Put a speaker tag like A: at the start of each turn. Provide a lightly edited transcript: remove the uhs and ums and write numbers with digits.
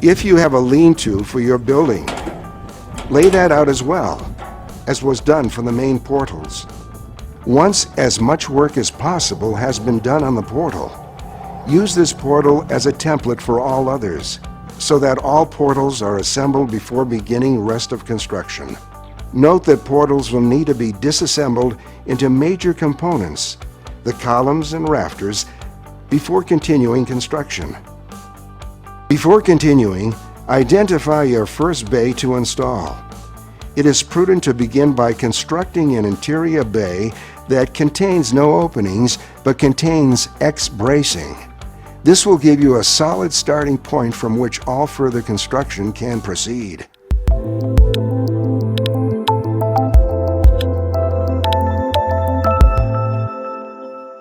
A: If you have a lean-to for your building, lay that out as well, as was done for the main portals. Once as much work as possible has been done on the portal, use this portal as a template for all others, so that all portals are assembled before beginning rest of construction. Note that portals will need to be disassembled into major components, the columns and rafters, before continuing construction. Before continuing, identify your first bay to install. It is prudent to begin by constructing an interior bay that contains no openings but contains X-bracing. This will give you a solid starting point from which all further construction can proceed.